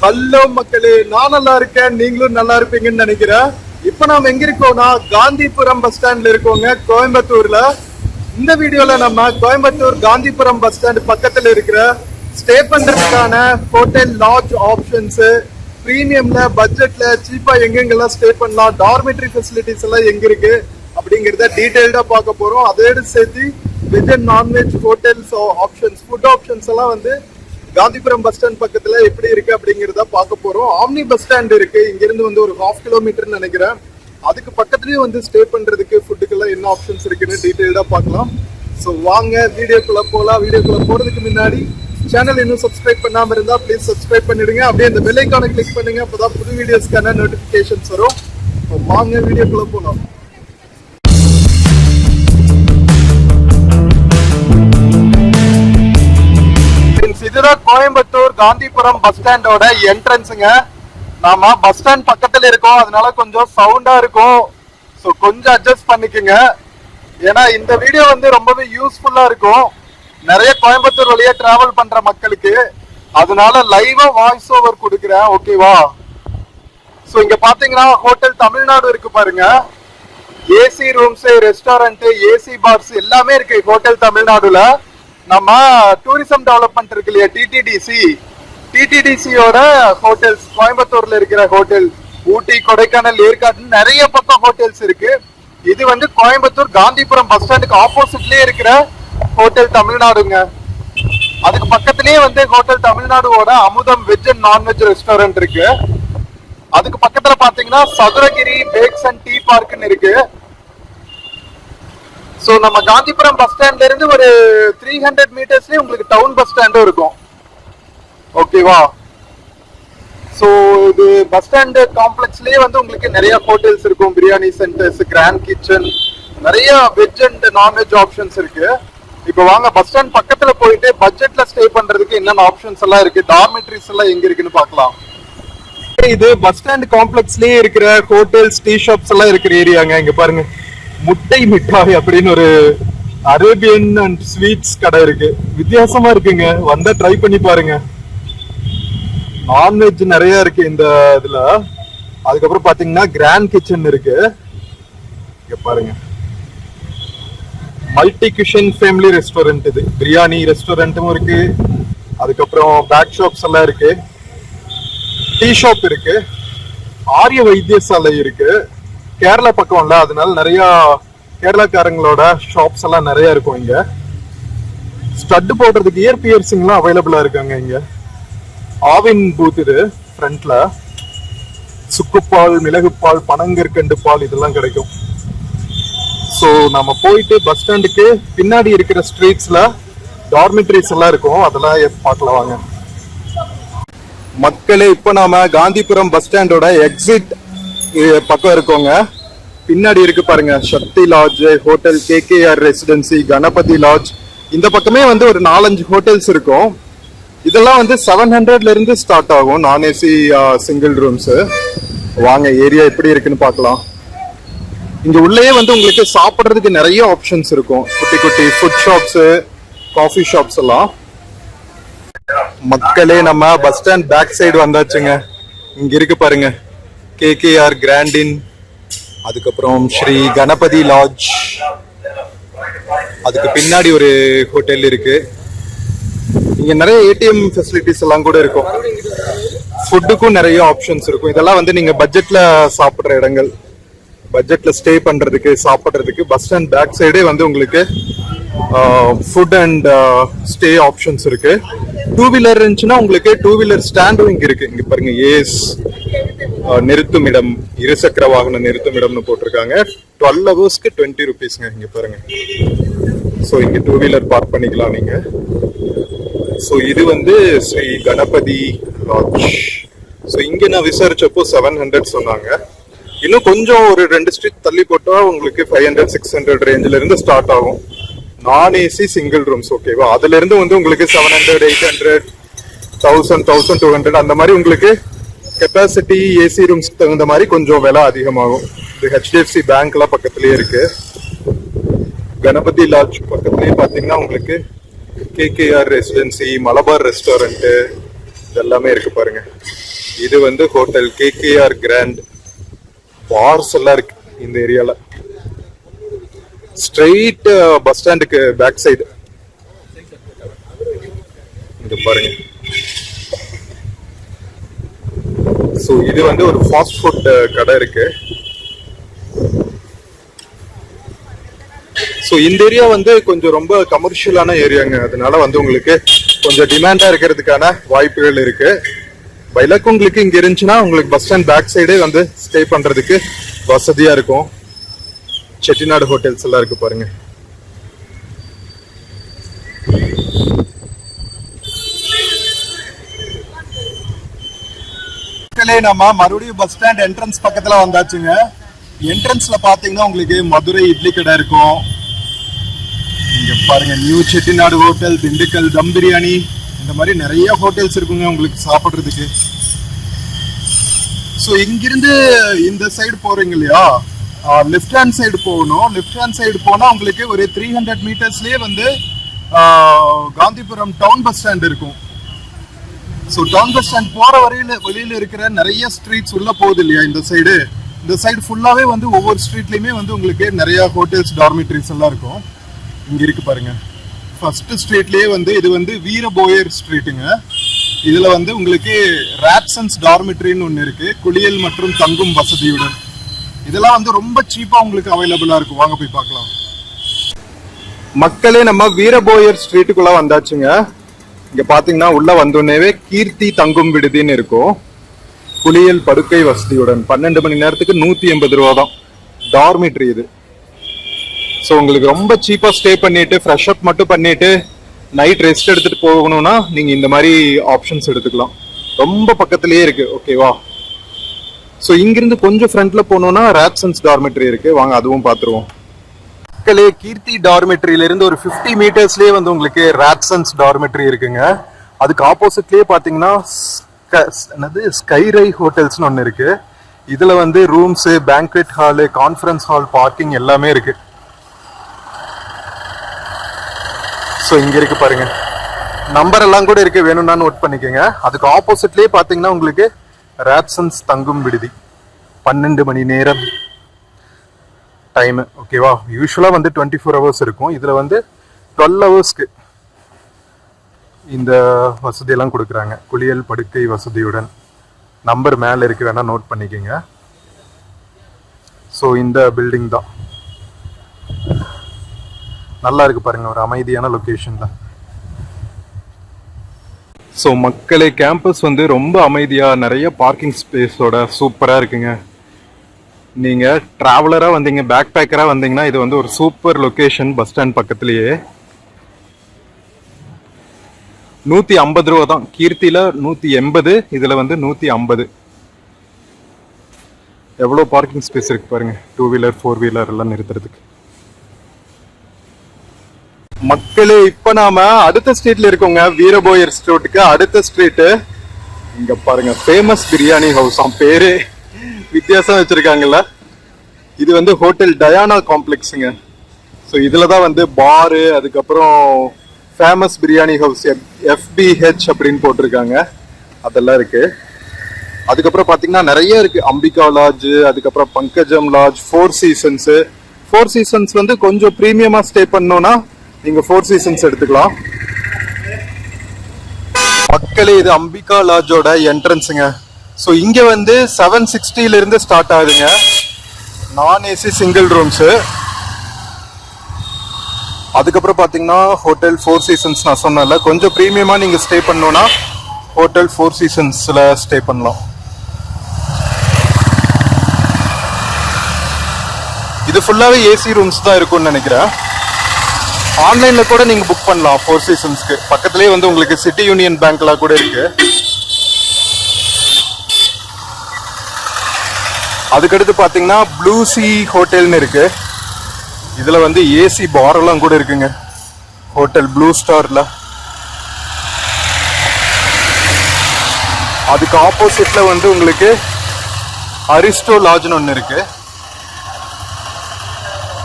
Hello மக்களே, நான் நல்லா இருக்கேன், நீங்களும் நல்லா இருப்பீங்கன்னு நினைக்கிறேன். இப்ப நாம எங்க இருக்கோம்னா காந்திபுரம் பஸ் ஸ்டாண்ட்ல இருக்கோங்க, கோயம்புத்தூர்ல. இந்த வீடியோல நம்ம கோயம்புத்தூர் காந்திபுரம் பஸ் ஸ்டாண்ட் பக்கத்துல இருக்கிற ஸ்டே பண்றதுக்கான ஹோட்டல் லாட்ஜ் ஆப்ஷன்ஸ், பிரீமியம்ல பட்ஜெட்ல சீப்பா எங்கெங்கெல்லாம் ஸ்டே பண்ணலாம், டார்மெட்ரி ஃபெசிலிட்டிஸ் எல்லாம் எங்க இருக்கு அப்படிங்கறத டீடைல்டா பார்க்க போறோம். அதோடு சேர்த்து veg and non veg hotels options, food options எல்லாம் வந்து காந்திபுரம் பஸ் ஸ்டாண்ட் பக்கத்துல எப்படி இருக்கு அப்படிங்கறத பார்க்க போறோம். ஆம்னி பஸ் ஸ்டாண்ட் இருக்கு, இங்க இருந்து வந்து ஒரு 1/2 கிலோமீட்டர் நினைக்கிறேன். அதுக்கு பக்கத்துலயும் வந்து ஸ்டே பண்றதுக்கு ஃபுட்டுக்கெல்லாம் என்ன ஆப்ஷன்ஸ் இருக்குன்னு டீடைல்டா பார்க்கலாம். ஸோ வாங்க வீடியோக்குள்ள போகலாம். வீடியோக்குள்ள போறதுக்கு முன்னாடி சேனல் இன்னும் சப்ஸ்கிரைப் பண்ணாம இருந்தா ப்ளீஸ் சப்ஸ்கிரைப் பண்ணிடுங்க. அப்படியே அந்த பெல் ஐகானை கிளிக் பண்ணுங்க, அப்பதான் புது வீடியோஸ்க்கான நோட்டிபிகேஷன்ஸ் வரும். வாங்க வீடியோக்குள்ள போகலாம். இதுதான் கோயம்புத்தூர் காந்திபுரம் பஸ் ஸ்டாண்டோட என்ட்ரன்ஸுங்க. நாம பஸ் ஸ்டாண்ட் பக்கத்துல இருக்கோம், அதனால கொஞ்சம் சவுண்டா இருக்கும். ஸோ கொஞ்சம் அட்ஜஸ்ட் பண்ணிக்கோங்க. ஏன்னா இந்த வீடியோ வந்து ரொம்பவே யூஸ்ஃபுல்லா இருக்கும் நிறைய கோயம்புத்தூர் வழியா டிராவல் பண்ற மக்களுக்கு. அதனால லைவா வாய்ஸ் ஓவர் கொடுக்குறேன், ஓகேவா? ஸோ இங்க பாத்தீங்கன்னா ஹோட்டல் தமிழ்நாடு இருக்கு பாருங்க. AC rooms, restaurant, AC bars எல்லாமே இருக்கு ஹோட்டல் தமிழ்நாடுல. நம்ம டூரிசம் டெவலப்மெண்ட் இருக்கு இல்லையா, டிடிடிசியோட ஹோட்டல்ஸ் கோயம்புத்தூர்ல இருக்கிற ஹோட்டல், ஊட்டி, கொடைக்கானல், ஏற்காடு நிறைய பக்கம் ஹோட்டல்ஸ் இருக்கு. இது வந்து கோயம்புத்தூர் காந்திபுரம் பஸ் ஸ்டாண்டுக்கு ஆப்போசிட்லயே இருக்கிற ஹோட்டல் தமிழ்நாடுங்க. அதுக்கு பக்கத்திலேயே வந்து ஹோட்டல் தமிழ்நாடுவோட அமுதம் வெஜ் அண்ட் நான்வெஜ் ரெஸ்டாரண்ட் இருக்கு. அதுக்கு பக்கத்துல பாத்தீங்கன்னா சதுரகிரி பேக்ஸ் அண்ட் டீ பார்க்னு இருக்கு. ஸோ நம்ம காந்திபுரம் பஸ் ஸ்டாண்ட்ல இருந்து ஒரு 300 மீட்டர்ஸ்லயே உங்களுக்கு டவுன் பஸ் ஸ்டாண்டும் இருக்கும், ஓகேவா? ஸோ இது பஸ் ஸ்டாண்ட் காம்ப்ளெக்ஸ்லயே வந்து உங்களுக்கு நிறைய ஹோட்டல்ஸ் இருக்கும், பிரியாணி சென்டர்ஸ், கிராண்ட் கிச்சன், நிறைய வெஜ் அண்ட் நான்வெஜ் ஆப்ஷன்ஸ் இருக்கு. இப்போ வாங்க பஸ் ஸ்டாண்ட் பக்கத்துல போயிட்டு பட்ஜெட்ல ஸ்டே பண்றதுக்கு என்னென்ன ஆப்ஷன்ஸ் எல்லாம் இருக்கு, டார்மெட்ரிஸ் எல்லாம் எங்க இருக்குன்னு பார்க்கலாம். இது பஸ் ஸ்டாண்ட் காம்ப்ளெக்ஸ்லயே இருக்கிற ஹோட்டல்ஸ், டீ ஷாப்ஸ் எல்லாம் இருக்கிற ஏரியாங்க. இங்க பாருங்க, முட்டை மிட்டாய் அப்படின்னு ஒரு அரேபியன் அண்ட் ஸ்வீட்ஸ் கடை இருக்கு. வித்தியாசமா இருக்குங்க, வந்தா ட்ரை பண்ணி பாருங்க. நான்வெஜ் நிறைய இருக்கு இந்த இதுல. அதுக்கப்புறம் பாத்தீங்கன்னா கிராண்ட் கிச்சன் இருக்கு. இங்க பாருங்க, மல்டி கிச்சன் ஃபேமிலி ரெஸ்டாரண்ட், இது பிரியாணி ரெஸ்டாரண்ட்டும் இருக்கு. அதுக்கப்புறம் பேக் ஷாப்ஸ் எல்லாம் இருக்கு, டீ ஷாப் இருக்கு, ஆரிய வைத்தியசாலை இருக்கு. கேரளா பக்கம்ல, அதனால நிறைய கேரளாக்காரங்களோட ஷாப்ஸ் எல்லாம் நிறைய இருக்கும் இங்க. ஸ்டட் போடுறதுக்கு இயர் பியர்சிங் எல்லாம் அவைலபிளா இருக்காங்க இங்க. ஆவின் பூத் இது ஃப்ரண்ட்ல. சுக்குப்பால், மிளகுப்பால், பனங்கற்கண்டு பால் இதெல்லாம் கிடைக்கும். ஸோ நம்ம போயிட்டு பஸ் ஸ்டாண்டுக்கு பின்னாடி இருக்கிற ஸ்ட்ரீட்ஸ்ல டார்மெட்ரிஸ் எல்லாம் இருக்கும், அதெல்லாம் பார்க்கலாம் வாங்க. மக்களே, இப்போ நாம காந்திபுரம் பஸ் ஸ்டாண்டோட எக்ஸிட் பக்கம் இருக்கோங்க. பின்னாடி இருக்கு பாருங்க, Shakti lodge, hotel KKR residency, Ganapathi lodge. இந்த பக்கமே வந்து ஒரு 4-5 ஹோட்டல்ஸ் இருக்கும். இதெல்லாம் வந்து 700ல இருந்து ஸ்டார்ட் ஆகும், நான் ஏசி சிங்கிள் ரூம்ஸ். வாங்க ஏரியா எப்படி இருக்குன்னு பார்க்கலாம். இங்க உள்ளே வந்து உங்களுக்கு சாப்பிட்றதுக்கு நிறைய ஆப்ஷன்ஸ் இருக்கும், குட்டி குட்டி ஃபுட் ஷாப்ஸ், காஃபி ஷாப்ஸ் எல்லாம். மக்களே, நம்ம பஸ் ஸ்டாண்ட் பேக் சைடு வந்தாச்சுங்க. இங்க இருக்கு பாருங்க, கேகேஆர் கிராண்டின், அதுக்கப்புறம் ஸ்ரீ கணபதி லாட்ஜ். அதுக்கு பின்னாடி ஒரு ஹோட்டல் இருக்கு. இங்க நிறைய ஏடிஎம் ஃபெசிலிட்டிஸ் எல்லாம் கூட இருக்கும். ஃபுட்டுக்கும் நிறைய ஆப்ஷன்ஸ் இருக்கும். இதெல்லாம் வந்து நீங்க பட்ஜெட்ல சாப்பிடுற இடங்கள், பட்ஜெட்ல ஸ்டே பண்றதுக்கு, சாப்பிடுறதுக்கு பஸ் ஸ்டாண்ட் பேக் சைடே வந்து உங்களுக்கு ஃபுட் அண்ட் ஸ்டே ஆப்ஷன்ஸ் இருக்கு. 2 வீலர் இருந்துச்சுன்னா உங்களுக்கு 2 வீலர் ஸ்டாண்டும் இங்க இருக்கு. இங்க பாருங்க, ஏஸ் நிறுத்தும் இடம், இருசக்கர வாகன நிறுத்தும் இடம்னு போட்டிருக்காங்க. 12 ஹவர்ஸ்க்கு 20 ரூபீஸ்ங்க. இங்க பாருங்க. ஸோ இங்க 2 வீலர் பார்க் பண்ணிக்கலாம் நீங்க. ஸோ இது வந்து ஸ்ரீ கணபதி லாட்ஜ். ஸோ இங்க நான் விசாரிச்சப்போ 700 சொன்னாங்க. இன்னும் கொஞ்சம் ஒரு 2 ஸ்ட்ரீட் தள்ளி போட்டா உங்களுக்கு 500-600 ரேஞ்சில இருந்து ஸ்டார்ட் ஆகும். நான் ஏசி சிங்கிள் ரூம்ஸ், ஓகேவா? அதுல இருந்து வந்து உங்களுக்கு 700, 800, 1000, 1200 அந்த மாதிரி உங்களுக்கு கெப்பாசிட்டி ஏசி ரூம்ஸ்க்கு தகுந்த மாதிரி கொஞ்சம் விலை அதிகமாகும். இது ஹெச்டிஎஃப்சி பேங்க்லாம் பக்கத்துலயே இருக்கு. கணபதி லாட்ஜ் பக்கத்துலயே பாத்தீங்கன்னா உங்களுக்கு கேகேஆர் ரெசிடென்சி, மலபார் ரெஸ்டாரண்ட் இதெல்லாமே இருக்கு பாருங்க. இது வந்து ஹோட்டல் KKR கிராண்ட். பார்ஸ் எல்லாம் இருக்கு இந்த ஏரியால. ஸ்ட்ரெயிட் பஸ் ஸ்டாண்டுக்கு பேக் சைடு இங்க பாருங்க. சோ இது வந்து ஒரு ஃபாஸ்ட் ஃபுட் கடை இருக்கு. ஸோ இந்த ஏரியா வந்து கொஞ்சம் ரொம்ப கமர்ஷியலான ஏரியாங்க. அதனால வந்து உங்களுக்கு கொஞ்சம் டிமாண்டா இருக்கிறதுக்கான வாய்ப்புகள் இருக்கு. பைலக் உங்களுக்கு இங்க இருந்துச்சுன்னா உங்களுக்கு பஸ் ஸ்டாண்ட் பேக் சைடே வந்து ஸ்டே பண்றதுக்கு வசதியா இருக்கும். செட்டிநாடு ஹோட்டல்ஸ் எல்லாம் இருக்கு பாருங்க. நம்ம மறுபடியும் பஸ் ஸ்டாண்ட் என்ட்ரன்ஸ் பக்கத்துல வந்தாச்சுங்க. என்ட்ரன்ஸ்ல பாத்தீங்கன்னா உங்களுக்கு மதுரை இட்லி கடை இருக்கும். இங்க பாருங்க நியூ செட்டிநாடு ஹோட்டல், திண்டுக்கல் தம் பிரியாணி, இந்த மாதிரி நிறைய ஹோட்டல்ஸ் இருக்குங்க உங்களுக்கு சாப்பிடுறதுக்கு. ஸோ இங்கிருந்து இந்த சைடு போறீங்க இல்லையா, லெஃப்ட் ஹேண்ட் சைடு போகணும். லெஃப்ட் ஹேண்ட் சைடு போனா உங்களுக்கு ஒரு 300 மீட்டர்ஸ்லயே வந்து காந்திபுரம் டவுன் பஸ் ஸ்டாண்ட் இருக்கும். ஸோ டவுன் பஸ் ஸ்டாண்ட் போற வெளியில இருக்கிற நிறைய ஸ்ட்ரீட்ஸ் உள்ள போகுது இல்லையா, இந்த சைடு ஃபுல்லாவே வந்து ஒவ்வொரு ஸ்ட்ரீட்லயுமே வந்து உங்களுக்கு நிறைய ஹோட்டல்ஸ், டார்மிட்டரிஸ் எல்லாம் இருக்கும். இங்க இருக்கு பாருங்க. ஃபர்ஸ்ட் ஸ்ட்ரீட்லயே வந்து இது வந்து வீரபோயர் ஸ்ட்ரீட்டுங்க. இதுல வந்து உங்களுக்கு ராட்சன்ஸ் டார்மிட்டரின்னு ஒன்று இருக்கு, குளியல் மற்றும் தங்கும் வசதியுடன். இதெல்லாம் வந்து ரொம்ப சீப்பா உங்களுக்கு அவைலபிளா இருக்கும். வாங்க போய் பார்க்கலாம். மக்களே நம்ம வீரபோயர் ஸ்ட்ரீட்டுக்குள்ள வந்தாச்சுங்க. இங்க பாத்தீங்கன்னா உள்ள வந்தோடனே கீர்த்தி தங்கும் விடுதின்னு இருக்கும். குளியல் படுக்கை வசதியுடன் 12 மணி நேரத்துக்கு 180 ரூபா தான் டார்மிட்டரி இது. ஸோ உங்களுக்கு ரொம்ப சீப்பா ஸ்டே பண்ணிட்டு ஃப்ரெஷ் அப் மட்டும் பண்ணிட்டு நைட் ரெஸ்ட் எடுத்துட்டு போகணும்னா நீங்க இந்த மாதிரி ஆப்ஷன்ஸ் எடுத்துக்கலாம். ரொம்ப பக்கத்துலயே இருக்கு. ஓகேவா? ஸோ இங்கிருந்து கொஞ்சம் ஃப்ரண்ட்ல போனோம்னா ராட்சன்ஸ் டார்மிட்டரி இருக்கு. வாங்க அதுவும் பார்த்துருவோம். மக்களே, கீர்த்தி டார்மிட்டரியில இருந்து ஒரு 50 மீட்டர்ஸ்லயே வந்து உங்களுக்கு ராட்சன்ஸ் டார்மிட்டரி இருக்குங்க. அதுக்கு ஆப்போசிட்லயே பாத்தீங்கன்னா ஸ்கைரை ஹோட்டல்ஸ்னு ஒன்று இருக்கு. இதுல வந்து rooms, banquet hall, conference hall, parking எல்லாமே இருக்கு. ஸோ இங்க இருக்கு பாருங்க, நம்பர் எல்லாம் கூட இருக்கு, வேணும்னா நோட் பண்ணிக்கோங்க. அதுக்கு ஆப்போசிட்லயே பாத்தீங்கன்னா உங்களுக்கு ராட்சன்ஸ் தங்கும் விடுதி 12 மணி நேரம் டைம். ஓகேவா? யூஸ்வலா வந்து 24 ஹவர்ஸ் இருக்கும். இதுல வந்து 12 ஹவர்ஸ்க்கு இந்த வசதியெல்லாம் கொடுக்குறாங்க. குளியல் படுக்கை வசதியுடன். நம்பர் மேல இருக்கு, வேணா நோட் பண்ணிக்கோங்க. ஸோ இந்த பில்டிங் தான் நல்லா இருக்கு பாருங்க, ஒரு அமைதியான லொகேஷன் தான். ஸோ மக்களே, கேம்பஸ் வந்து ரொம்ப அமைதியா, நிறைய பார்க்கிங் ஸ்பேஸோட சூப்பரா இருக்குங்க. நீங்க டிராவலரா வந்தீங்க, பேக் பேக்கரா வந்தீங்கன்னா இது வந்து ஒரு சூப்பர் லொகேஷன். பஸ் ஸ்டாண்ட் பக்கத்துலயே 150 ரூபா தான். கீர்த்தியில 180, இதுல வந்து 150. எவ்வளவு பார்க்கிங் ஸ்பேஸ் இருக்கு பாருங்க, 2 வீலர் 4 வீலர் எல்லாம் நிறுத்துறதுக்கு. மக்களே, இப்ப நாம அடுத்த ஸ்ட்ரீட்ல இருக்கோங்க. வீரபோயர் ஸ்ட்ரீட்டுக்கு அடுத்த ஸ்ட்ரீட். இங்க பாருங்க, ஃபேமஸ் பிரியாணி ஹவுஸ். பேரு வித்தியாசம் வச்சிருக்காங்கல்ல. இது வந்து ஹோட்டல் டயானா காம்ப்ளெக்ஸுங்க. ஸோ இதுலதான் வந்து பாரு, அதுக்கப்புறம் ஃபேமஸ் பிரியாணி ஹவுஸ் FBH அப்படின்னு போட்டிருக்காங்க. அதெல்லாம் இருக்கு. அதுக்கப்புறம் பாத்தீங்கன்னா நிறைய இருக்கு. அம்பிகா லாட்ஜ், அதுக்கப்புறம் பங்கஜம் லாட்ஜ், 4 சீசன்ஸ். 4 சீசன்ஸ் வந்து கொஞ்சம் பிரீமியமா ஸ்டே பண்ணோம்னா நீங்க 4 சீசன்ஸ் எடுத்துக்கலாம். மக்களே, இது அம்பிகா லாட்ஜோட என்ட்ரன்ஸுங்க. ஸோ இங்க வந்து 760 இருந்து ஸ்டார்ட் ஆகுதுங்க. நான் ஏசி சிங்கிள் ரூம்ஸ். அதுக்கப்புறம் பாத்தீங்கன்னா ஹோட்டல் 4 சீசன்ஸ் நான் சொன்னேன்ல, கொஞ்சம் பிரீமியமா நீங்க ஸ்டே பண்ணோம்னா ஹோட்டல் 4 சீசன்ஸ்ல ஸ்டே பண்ணலாம். இது ஃபுல்லாவே ஏசி ரூம்ஸ் தான் இருக்கும்னு நினைக்கிறேன். ஆன்லைன்ல கூட நீங்க புக் பண்ணலாம் 4 சீசன்ஸ்க்கு. பக்கத்துலயே வந்து உங்களுக்கு சிட்டி யூனியன் பேங்க்ல கூட இருக்கு. அதுக்கடுத்து பாத்தீங்கன்னா ப்ளூ சி ஹோட்டல்னு இருக்கு. இதுல வந்து ஏசி பார் எல்லாம் கூட இருக்குங்க. ஹோட்டல் ப்ளூ ஸ்டார்ல. அதுக்கு ஆப்போசிட்ல வந்து உங்களுக்கு அரிஸ்டோ லாட்ஜ்னு ஒன்று இருக்கு.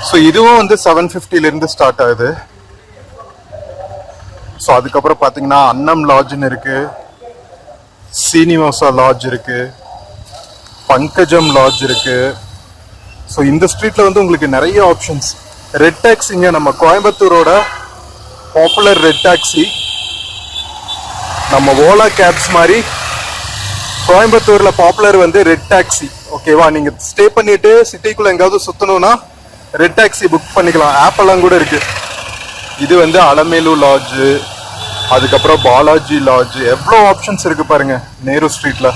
ஸோ இதுவும் வந்து 750 இருந்து ஸ்டார்ட் ஆகுது. ஸோ அதுக்கப்புறம் பார்த்தீங்கன்னா அன்னம் லாட்ஜ்னு இருக்கு. சீனிவாசா லாட்ஜ் இருக்கு, பங்கஜம் லாட்ஜ் இருக்கு. ஸோ இந்த ஸ்ட்ரீட்ல வந்து உங்களுக்கு நிறைய ஆப்ஷன்ஸ். ரெட் டாக்ஸிங்க, நம்ம கோயம்புத்தூரோட பாப்புலர் ரெட் டாக்ஸி. நம்ம ஓலா கேப்ஸ் மாதிரி கோயம்புத்தூர்ல பாப்புலர் வந்து ரெட் டாக்ஸி. ஓகேவா, நீங்க ஸ்டே பண்ணிட்டு சிட்டிக்குள்ள எங்காவது சுத்தணும்னா ரெட் டாக்ஸி புக் பண்ணிக்கலாம். ஆப் எல்லாம் கூட இருக்கு. இது வந்து அலமேலு லாட்ஜ், அதுக்கப்புறம் பாலாஜி லாட்ஜ், எவ்வளோ ஆப்ஷன்ஸ் இருக்கு பாருங்க நேரு ஸ்ட்ரீட்ல.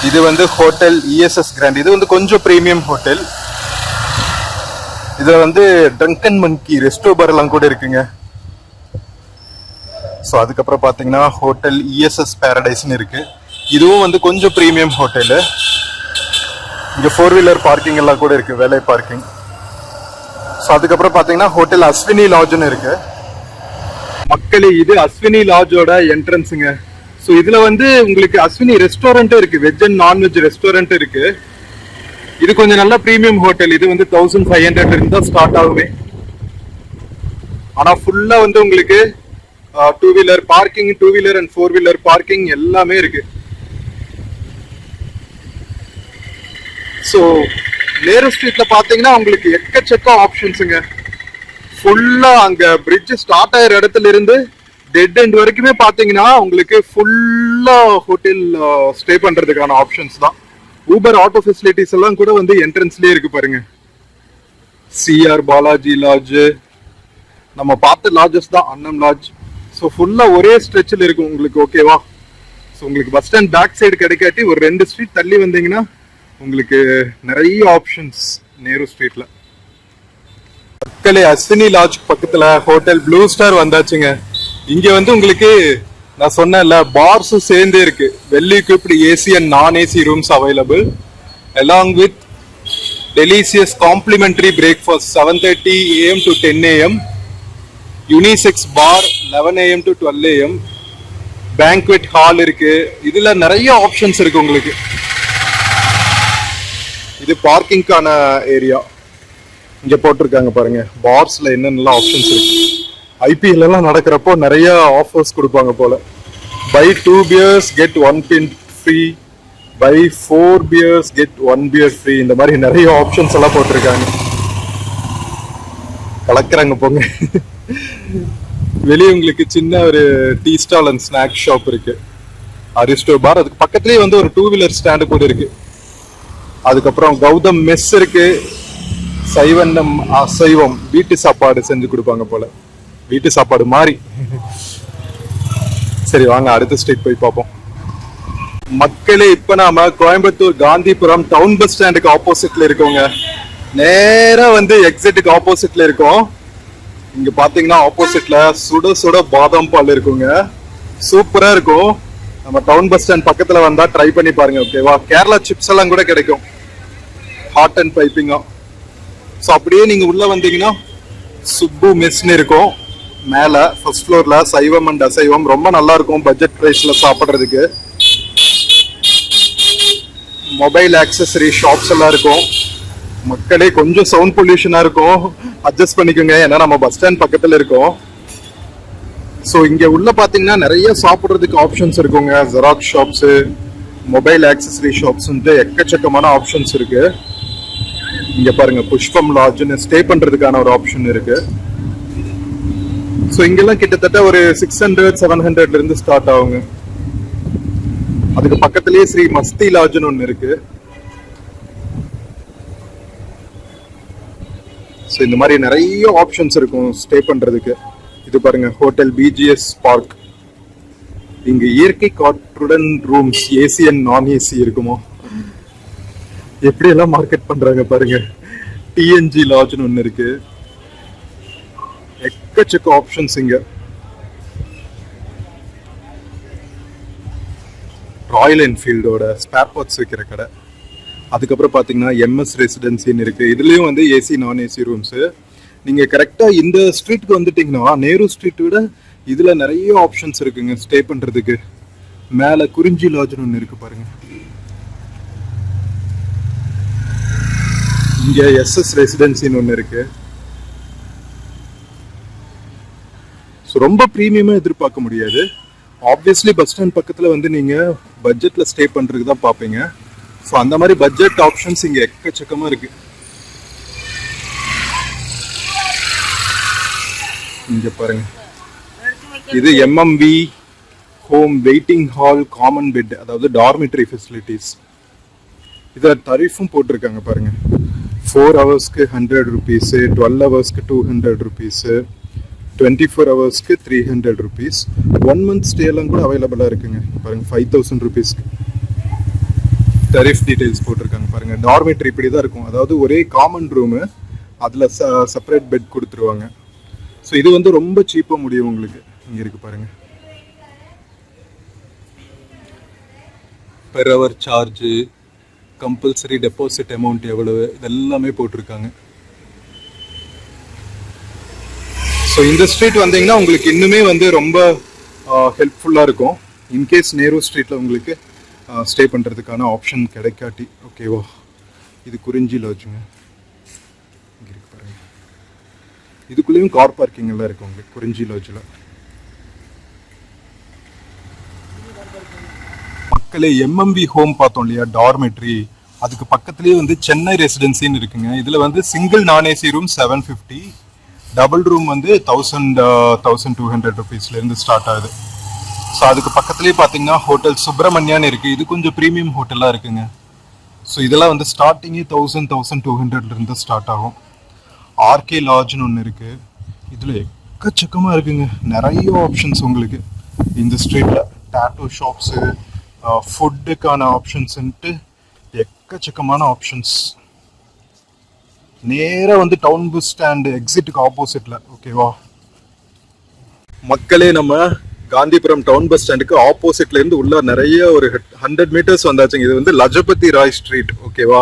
இது வந்து ஹோட்டல் இஎஸ்எஸ் கிராண்ட். இது வந்து கொஞ்சம் பிரீமியம் ஹோட்டல். இதுல வந்து ட்ரங்கன் மங்கி ரெஸ்டோ பார் எல்லாம் கூட இருக்குங்க. ஸோ அதுக்கப்புறம் பார்த்தீங்கன்னா ஹோட்டல் இஎஸ்எஸ் பேரடைஸ்னு இருக்கு. இதுவும் வந்து கொஞ்சம் ப்ரீமியம் ஹோட்டலு. இங்கே 4 வீலர் பார்க்கிங் எல்லாம் கூட இருக்கு, வேலை பார்க்கிங். ஸோ அதுக்கப்புறம் பார்த்தீங்கன்னா ஹோட்டல் அஸ்வினி லாட்ஜ்னு இருக்கு. மக்களே, இது அஸ்வினி லாட்ஜோட என்ட்ரன்ஸுங்க. ஸோ இதுல வந்து உங்களுக்கு அஸ்வினி ரெஸ்டாரண்ட்டும் இருக்கு, வெஜ் அண்ட் நான்வெஜ் ரெஸ்டாரண்ட் இருக்கு. இது கொஞ்சம் நல்ல ப்ரீமியம் ஹோட்டல். இது வந்து 1500 இருந்து தான் ஸ்டார்ட் ஆகுமே. ஆனா ஃபுல்லா வந்து உங்களுக்கு 2 wheeler parking, 2 wheeler and 4 wheeler parking எல்லாமே இருக்கு. ஸோ நேரு ஸ்ட்ரீட்ல பாத்தீங்கன்னா உங்களுக்கு எக்கச்சக்க ஆப்ஷன்ஸுங்க. ஃபுல்லா அங்க பிரிட்ஜ் ஸ்டார்ட் ஆகிற இடத்துல இருந்து டெட் எண்ட் வரைக்குமே பாத்தீங்கன்னா உங்களுக்கு ஃபுல்லா ஹோட்டல் ஸ்டே பண்றதுக்கான ஆப்ஷன்ஸ் தான். ஊபர் ஆட்டோ ஃபெசிலிட்டிஸ் எல்லாம் கூட வந்து என்ட்ரன்ஸ்லயே இருக்கு பாருங்க. சிஆர் பாலாஜி லாட்ஜ், நம்ம பார்த்த லாட்ஜஸ் தான் அன்னம் லாட்ஜ். ஸோ ஃபுல்லா ஒரே ஸ்ட்ரெச்சில் இருக்கும் உங்களுக்கு. ஓகேவா, ஸோ உங்களுக்கு பஸ் ஸ்டாண்ட் பேக் சைடு கிடைக்காட்டி ஒரு 2 ஸ்ட்ரீட் தள்ளி வந்தீங்கன்னா உங்களுக்கு நிறைய ஆப்ஷன்ஸ் நேரு ஸ்ட்ரீட்ல. மக்களே, அஸ்வினி லாட்ஜ் பக்கத்துல ஹோட்டல் ப்ளூ ஸ்டார் வந்தாச்சுங்க. இங்க வந்து உங்களுக்கு நான் சொன்னேன்ல, பார்ஸும் சேர்ந்தே இருக்கு. வெல் equipped ஏசி அண்ட் நான் AC rooms available along with delicious complimentary breakfast 7:30 AM to 10 AM, unisex bar 11 AM to 12 AM, banquet hall இருக்கு. இதுல நிறைய ஆப்ஷன்ஸ் இருக்கு உங்களுக்கு. இது பார்க்கிங்கான ஏரியா. இங்க போட்டிருக்காங்க பாருங்க, பார்ஸ்ல என்னென்னலாம் ஆப்ஷன்ஸ் இருக்கு. ஐபிஎல் எல்லாம் நடக்கிறப்போ நிறைய ஆஃபர்ஸ் கொடுப்பாங்க போல. Buy 2 beers get 1 pint free, buy 4 beers get 1 beer free. இந்த மாதிரி நிறைய ஆப்ஷன்ஸ் எல்லாம் போட்டிருக்காங்க. கலக்குறாங்க போங்க. வெளியே உங்களுக்கு சின்ன ஒரு tea stall and snacks shop இருக்கு, அரிஸ்டோ பார். அதுக்கு பக்கத்துலயே வந்து ஒரு 2 வீலர் ஸ்டாண்டு கூட இருக்கு. அதுக்கப்புறம் கௌதம் மெஸ் இருக்கு. சைவன்னம் அசைவம், வீட்டு சாப்பாடு செஞ்சு கொடுப்பாங்க போல, வீட்டு சாப்பாடு மாதிரி. சரி வாங்க அடுத்த ஸ்ட்ரீட் போய் பார்ப்போம். மக்களே, இப்ப நாம கோயம்புத்தூர் காந்திபுரம் டவுன் பஸ் ஸ்டாண்டுக்கு ஆப்போசிட்ல இருக்கோங்க. நேரா வந்து எக்ஸிட்டுக்கு ஆப்போசிட்ல இருக்கோம். இங்க பாத்தீங்கன்னா ஆப்போசிட்ல சுட சுட பாதாம் பால் இருக்குங்க, சூப்பரா இருக்கும். நம்ம டவுன் பஸ் ஸ்டாண்ட் பக்கத்துல வந்தா ட்ரை பண்ணி பாருங்க. ஓகேவா, கேரளா சிப்ஸ் எல்லாம் கூட கிடைக்கும், ஹாட் அண்ட் பைப்பிங்கா. ஸோ அப்படியே நீங்க உள்ள வந்தீங்கன்னா சுப்பு மெஸ்ன்னு இருக்கும். மேல ஃபர்ஸ்ட் ஃப்ளோர்ல சைவம் அண்ட் அசைவம் ரொம்ப நல்லா இருக்கும், பட்ஜெட் பிரைஸ்ல சாப்பிட்றதுக்கு. மொபைல் ஆக்சசரி ஷாப்ஸ் எல்லாம் இருக்கும். மக்களே, கொஞ்சம் சவுண்ட் பொல்யூஷனா இருக்கும், அட்ஜஸ்ட் பண்ணிக்கோங்க, ஏன்னா நம்ம பஸ் ஸ்டாண்ட் பக்கத்துல இருக்கோம். ஸோ இங்க உள்ள பாத்தீங்கன்னா நிறைய சாப்பிட்றதுக்கு ஆப்ஷன்ஸ் இருக்குங்க. Xerox shops, mobile accessory shops, எக்கச்சக்கமான ஆப்ஷன்ஸ் இருக்கு. இங்க பாருங்க, புஷ்பம் லாட்ஜ்னு ஸ்டே பண்றதுக்கான ஒரு ஆப்ஷன் இருக்கு. ஸோ இங்கெல்லாம் கிட்டத்தட்ட ஒரு 600-700 இருந்து ஸ்டார்ட் ஆகுங்க. அதுக்கு பக்கத்திலேயே ஸ்ரீ மஸ்தி லாட்ஜ்னு ஒன்று இருக்கு. ஸோ இந்த மாதிரி நிறைய ஆப்ஷன்ஸ் இருக்கும் ஸ்டே பண்றதுக்கு. இது பாருங்க, ஹோட்டல் பிஜிஎஸ் பார்க். இங்க இயற்கை காற்றுடன் ரூம்ஸ், ஏசி அண்ட் நான் ஏசி இருக்குமோ. எப்படி எல்லாம் மார்க்கெட் பண்றாங்க பாருங்க. டிஎன்ஜி லாட்ஜ்னு ஒன்று இருக்கு. எக்கச்சக்க ஆப்ஷன்ஸ் இங்க. ராயல் என்ஃபீல்டோட ஸ்பேர் பார்ட்ஸ் வைக்கிற கடை. அதுக்கப்புறம் பாத்தீங்கன்னா எம்எஸ் ரெசிடென்சின்னு இருக்கு. இதுலயும் வந்து ஏசி நான் ஏசி ரூம்ஸ். நீங்க கரெக்டா இந்த ஸ்ட்ரீட்க்கு வந்துட்டீங்கன்னா நேரு ஸ்ட்ரீட் விட இதுல நிறைய ஆப்ஷன்ஸ் இருக்குங்க ஸ்டே பண்றதுக்கு. மேல குறிஞ்சி லாட்ஜ்னு ஒன்று இருக்கு பாருங்க. இங்க எஸ்எஸ் ரெசிடென்சின்னு ஒன்று இருக்கு. ரொம்ப பிரீமியமா எதிர்பார்க்க முடியாது, ஆப்வியஸ்லி பஸ் ஸ்டாண்ட் பக்கத்தில் வந்து நீங்கள் பட்ஜெட்டில் ஸ்டே பண்ணுறதுக்கு தான் பார்ப்பீங்க. ஸோ அந்த மாதிரி பட்ஜெட் ஆப்ஷன்ஸ் இங்கே எக்கச்சக்கமாக இருக்குது. இங்கே பாருங்க, இது MMV home waiting hall common bed, அதாவது டார்மிட்டரி ஃபெசிலிட்டிஸ். இதில் தரிஃபும் போட்டிருக்காங்க பாருங்க. 4 ஹவர்ஸ்க்கு 100 ருபீஸு, 12 ஹவர்ஸ்க்கு 200 ருபீஸு, 24 ஹவர்ஸ்க்கு 300 ருபீஸ். 1 மந்த் ஸ்டேலாம் கூட அவைலபிளாக இருக்குங்க. பாருங்க 5000 ருபீஸ்க்கு டரிஃப் டீடைல்ஸ் போட்டிருக்காங்க பாருங்க. டார்மேட்டரி இப்படி தான் இருக்கும், அதாவது ஒரே காமன் ரூமு, அதில் செப்பரேட் பெட் கொடுத்துருவாங்க. ஸோ இது வந்து ரொம்ப சீப்பாக முடியும் உங்களுக்கு. இங்கே இருக்கு பாருங்க, per hour charge, compulsory deposit amount எவ்வளவு, இதெல்லாமே போட்டிருக்காங்க. ஸோ இந்த ஸ்ட்ரீட் வந்தீங்கன்னா உங்களுக்கு இன்னுமே வந்து ரொம்ப ஹெல்ப்ஃபுல்லாக இருக்கும். இன்கேஸ் நேரு ஸ்ட்ரீட்டில் உங்களுக்கு ஸ்டே பண்ணுறதுக்கான ஆப்ஷன் கிடைக்காட்டி. ஓகேவா, இது குறிஞ்சி லாட்ஜுங்க. இங்கே இருக்கு பாருங்க, இதுக்குள்ளேயும் கார் பார்க்கிங் எல்லாம் இருக்கு உங்களுக்கு குறிஞ்சி லாட்ஜில். மக்களே, எம்எம்பி ஹோம் பார்த்தோம் இல்லையா, டார்மெட்ரி, அதுக்கு பக்கத்துலேயே வந்து சென்னை ரெசிடென்சின்னு இருக்குங்க. இதில் வந்து சிங்கிள் நான் ஏசி ரூம் 750, டபுள் ரூம் வந்து 1200 ருபீஸ்லேருந்து ஸ்டார்ட் ஆகுது. ஸோ அதுக்கு பக்கத்துலேயே பார்த்தீங்கன்னா ஹோட்டல் சுப்பிரமணியான்னு இருக்குது. இது கொஞ்சம் ப்ரீமியம் ஹோட்டலாக இருக்குங்க. ஸோ இதெல்லாம் வந்து ஸ்டார்டிங்கே 1200 ஸ்டார்ட் ஆகும். ஆர்கே லாட்ஜ்னு ஒன்று இருக்குது. இதில் எக்கச்சக்கமாக இருக்குங்க, நிறைய ஆப்ஷன்ஸ் உங்களுக்கு இந்த ஸ்ட்ரீட்டில். டாட்டூ ஷாப்ஸு, ஃபுட்டுக்கான ஆப்ஷன்ஸ்ன்ட்டு எக்கச்சக்கமான ஆப்ஷன்ஸ். நேராக வந்து டவுன் பஸ் ஸ்டாண்டு எக்ஸிட்டுக்கு ஆப்போசிட்டில். ஓகேவா மக்களே, நம்ம காந்திபுரம் டவுன் பஸ் ஸ்டாண்டுக்கு ஆப்போசிட்ல இருந்து உள்ள நிறைய ஒரு 100 மீட்டர்ஸ் வந்தாச்சுங்க. இது வந்து லஜபதி ராய் ஸ்ட்ரீட். ஓகேவா,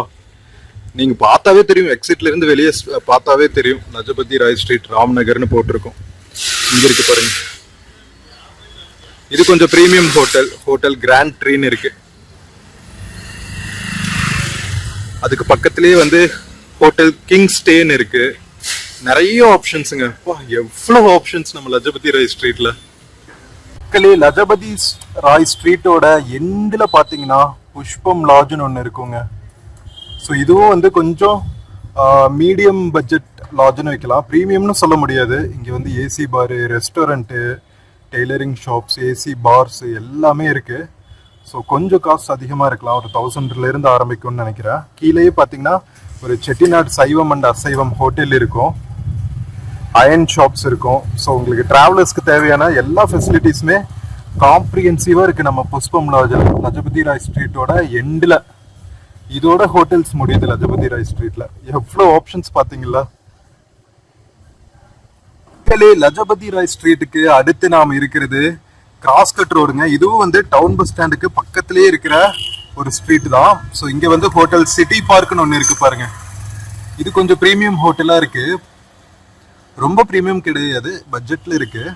நீங்க பார்த்தாவே தெரியும், எக்ஸிட்ல இருந்து வெளியே பார்த்தாவே தெரியும் லஜபதி ராய் ஸ்ட்ரீட், ராம்நகர்னு போட்டிருக்கோம். இங்க இருக்கு பாருங்க, இது கொஞ்சம் பிரீமியம் ஹோட்டல், ஹோட்டல் கிராண்ட் ட்ரீன்னு இருக்கு. அதுக்கு பக்கத்திலேயே வந்து ஹோட்டல் கிங் ஸ்டேன்னு இருக்கு. நிறைய ஆப்ஷன்ஸுங்க, எவ்வளவு ஆப்ஷன்ஸ் நம்ம லஜபதி ராய் ஸ்ட்ரீட்ல. லஜபதி ராய் ஸ்ட்ரீட்டோட எண்டில் பார்த்தீங்கன்னா புஷ்பம் லாட்ஜ்னு ஒன்று இருக்குங்க. ஸோ இதுவும் வந்து கொஞ்சம் மீடியம் பட்ஜெட் லாட்ஜ்னு வைக்கலாம், ப்ரீமியம்னு சொல்ல முடியாது. இங்கே வந்து AC bar, restaurant, tailoring shops, AC bars எல்லாமே இருக்குது. ஸோ கொஞ்சம் காஸ்ட் அதிகமாக இருக்கலாம், ஒரு 1000 ஆரம்பிக்கும்னு நினைக்கிறேன். கீழேயே பார்த்தீங்கன்னா ஒரு செட்டிநாடு சைவம் அண்ட் அசைவம் ஹோட்டல் இருக்கும், அயன் ஷாப்ஸ் இருக்கும். ஸோ உங்களுக்கு டிராவலர்ஸ்க்கு தேவையான எல்லா ஃபெசிலிட்டிஸுமே காம்ப்ரிஹென்சிவாக இருக்குது நம்ம புஷ்பம் லாட்ஜில். லஜபதி ராய் ஸ்ட்ரீட்டோட எண்டில் இதோட ஹோட்டல்ஸ் முடியுது லஜபதி ராய் ஸ்ட்ரீட்டில். எவ்வளோ ஆப்ஷன்ஸ் பார்த்தீங்களா. லஜபதி ராய் ஸ்ட்ரீட்டுக்கு அடுத்து நாம் இருக்கிறது கிராஸ்கட் ரோடுங்க. இதுவும் வந்து டவுன் பஸ் ஸ்டாண்டுக்கு பக்கத்திலே இருக்கிற ஒரு ஸ்ட்ரீட் தான். ஸோ இங்கே வந்து ஹோட்டல் சிட்டி பார்க்னு ஒன்று இருக்குது பாருங்க. இது கொஞ்சம் ப்ரீமியம் ஹோட்டலாக இருக்குது, ரொம்ப ப்ரீமியம் கிடையாது, பட்ஜெட்டில் இருக்குது.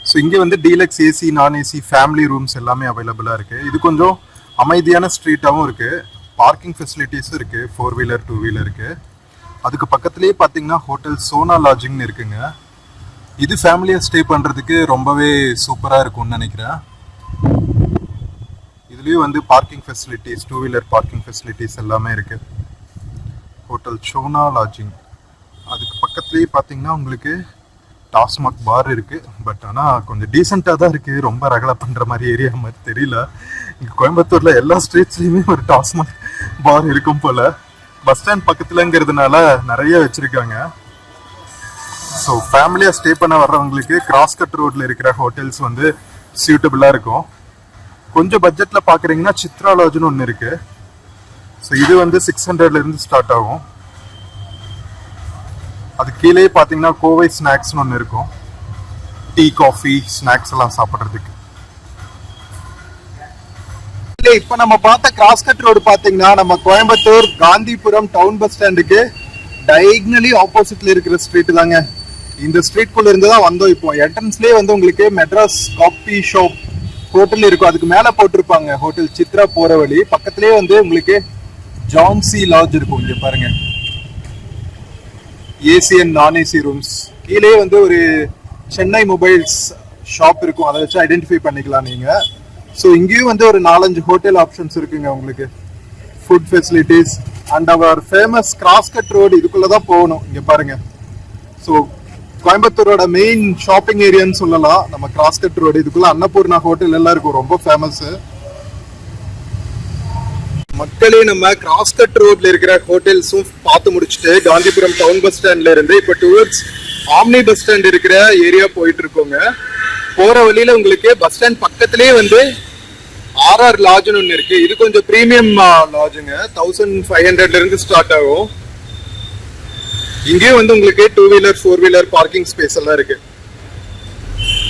ஸோ இங்கே வந்து டீலக்ஸ் ஏசி, நான் ஏசி, ஃபேமிலி ரூம்ஸ் எல்லாமே அவைலபிளாக இருக்குது. இது கொஞ்சம் அமைதியான ஸ்ட்ரீட்டாகவும் இருக்குது, பார்க்கிங் ஃபெசிலிட்டிஸும் இருக்குது, 4 வீலர் 2 வீலருக்கு. அதுக்கு பக்கத்துலேயே பார்த்தீங்கன்னா ஹோட்டல் சோனா லாட்ஜிங்னு இருக்குங்க. இது ஃபேமிலியாக ஸ்டே பண்ணுறதுக்கு ரொம்பவே சூப்பராக இருக்கும்னு நினைக்கிறேன். இதுலேயும் வந்து parking facilities, 2 wheeler parking facilities எல்லாமே இருக்குது. Hotel Sona lodging. அதுக்கு பக்கத்துலேயே பார்த்தீங்கன்னா உங்களுக்கு டாஸ்மாக் பார் இருக்குது. பட் ஆனால் கொஞ்சம் டீசெண்டாக தான் இருக்குது, ரொம்ப ரகலை பண்ணுற மாதிரி ஏரியா மாதிரி தெரியல. இங்கே கோயம்புத்தூரில் எல்லா ஸ்ட்ரீட்ஸ்லேயுமே ஒரு டாஸ்மாக் பார் இருக்கும் போல். பஸ் ஸ்டாண்ட் பக்கத்துலங்கிறதுனால நிறைய வச்சுருக்காங்க. ஸோ ஃபேமிலியாக ஸ்டே பண்ண வர்றவங்களுக்கு கிராஸ்கட் ரோட்டில் இருக்கிற ஹோட்டல்ஸ் வந்து சூட்டபிளாக இருக்கும். கொஞ்சம் பட்ஜெட்டில் பார்க்குறீங்கன்னா சித்ரா லாட்ஜ்னு ஒன்று இருக்குது. ஸோ இது வந்து 600 ஸ்டார்ட் ஆகும். அது கீழே பார்த்தீங்கன்னா கோவை ஸ்நாக்ஸ்னு ஒன்று இருக்கும், டீ காஃபி ஸ்நாக்ஸ் எல்லாம் சாப்பிட்றதுக்கு. இப்போ நம்ம பார்த்த கிராஸ்கட் ரோடு பார்த்தீங்கன்னா நம்ம கோயம்புத்தூர் காந்திபுரம் டவுன் பஸ் ஸ்டாண்டுக்கு டைகனலி ஆப்போசிட்ல இருக்கிற ஸ்ட்ரீட் தாங்க. இந்த ஸ்ட்ரீட்குள்ள இருந்து தான் வந்தோம். இப்போ என்ட்ரன்ஸ்லேயே வந்து உங்களுக்கு மெட்ராஸ் காபி ஷாப் ஹோட்டல் இருக்கும், அதுக்கு மேலே போட்டிருப்பாங்க ஹோட்டல் சித்ரா போகிற வழி. பக்கத்துலேயே வந்து உங்களுக்கு ஜான்சி லாட்ஜ் இருக்கும். இங்கே பாருங்க, ஏசி அண்ட் நான் ஏசி ரூம்ஸ். கீழே வந்து ஒரு சென்னை மொபைல்ஸ் ஷாப் இருக்கும், அதை வச்சு ஐடென்டிஃபை பண்ணிக்கலாம் நீங்க. ஸோ இங்கேயும் வந்து ஒரு 4-5 ஹோட்டல் ஆப்ஷன்ஸ் இருக்குங்க உங்களுக்கு. Food facilities and our famous cross cut road இதுக்குள்ளதான் போகணும். இங்க பாருங்க. ஸோ கோயம்புத்தூரோட மெயின் ஷாப்பிங் ஏரியான்னு சொல்லலாம் நம்ம கிராஸ்கட் ரோடு. இதுக்குள்ள அன்னபூர்ணா ஹோட்டல் எல்லாம் இருக்கும், ரொம்ப ஃபேமஸ். மக்களே நம்ம கிராஸ்கட் ரோட்ல இருக்கிற ஹோட்டல்ஸும் பார்த்து முடிச்சுட்டு காந்திபுரம் டவுன் பஸ் ஸ்டாண்ட்ல இருந்து இப்ப டுவர்ட்ஸ் ஆம்னி பஸ் ஸ்டாண்ட் இருக்கிற ஏரியா போயிட்டு இருக்கோங்க. போற வழியில உங்களுக்கு பஸ் ஸ்டாண்ட் பக்கத்திலேயே வந்து RR லாட்ஜ்னு ஒன்று இருக்கு. இது கொஞ்சம் பிரீமியம் லாட்ஜுங்க. 1500 இருந்து ஸ்டார்ட் ஆகும். இங்கேயும் வந்து உங்களுக்கு 2 வீலர் 4 வீலர் பார்க்கிங் ஸ்பேஸ் எல்லாம் இருக்கு.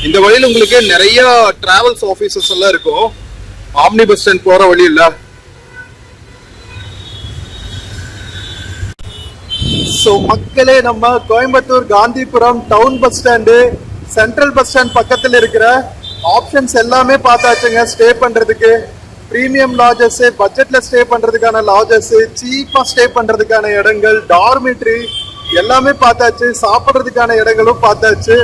இந்த வழியில உங்களுக்கு நிறைய டிராவல்ஸ் ஆபீசஸ் எல்லாம் இருக்கும். ஆம்னி பஸ் ஸ்டாண்ட் போற வழி இல்ல. ஸோ மக்களே, நம்ம Coimbatore Gandhipuram town bus stand central bus stand பக்கத்தில் இருக்கிற ஆப்ஷன்ஸ் எல்லாமே பார்த்தாச்சுங்க. ஸ்டே பண்றதுக்கு பிரீமியம் லாட்ஜஸ், பட்ஜெட்ல ஸ்டே பண்றதுக்கான லாட்ஜஸ், சீப்பா ஸ்டே பண்றதுக்கான இடங்கள், டார்மிட்ரி எல்லாமே பார்த்தாச்சு. சாப்பிட்றதுக்கான இடங்களும் பார்த்தாச்சு.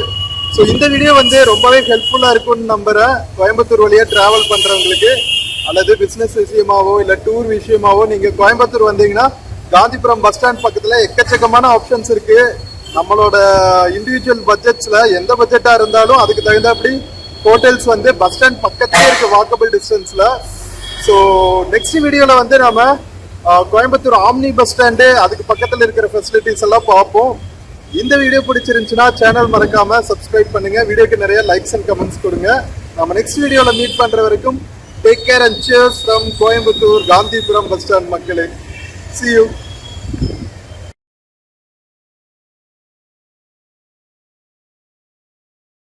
ஸோ இந்த வீடியோ வந்து ரொம்பவே ஹெல்ப்ஃபுல்லா இருக்கும்னு நம்புறேன். கோயம்புத்தூர் வழியா டிராவல் பண்றவங்களுக்கு அல்லது பிசினஸ் விஷயமாவோ இல்ல டூர் விஷயமாவோ நீங்க கோயம்புத்தூர் வந்தீங்கன்னா காந்திபுரம் பஸ் ஸ்டாண்ட் பக்கத்துல எக்கச்சக்கமான ஆப்ஷன்ஸ் இருக்கு. நம்மளோட இண்டிவிஜுவல் பட்ஜெட்ஸ்ல எந்த பட்ஜெட்டா இருந்தாலும் அதுக்கு தகுந்தாப்படி ஹோட்டல்ஸ் வந்து பஸ் ஸ்டாண்ட் பக்கத்திலே இருக்கு, வாக்கபிள் டிஸ்டன்ஸ்ல. ஸோ நெக்ஸ்ட் வீடியோல வந்து நம்ம கோயம்புத்தூர் ஆம்னி பஸ் ஸ்டாண்டு அதுக்கு பக்கத்துல இருக்கிற ஃபெசிலிட்டிஸ் எல்லாம் பார்ப்போம். இந்த வீடியோ பிடிச்சிருந்துச்சுன்னா சேனல் மறக்காம சப்ஸ்கிரைப் பண்ணுங்க. வீடியோக்கு நிறைய லைக்ஸ் அண்ட் கமெண்ட்ஸ் கொடுங்க. நம்ம நெக்ஸ்ட் வீடியோல மீட் பண்ற வரைக்கும் take care and cheers from Coimbatore Gandhipuram bus stand மக்களே. See you.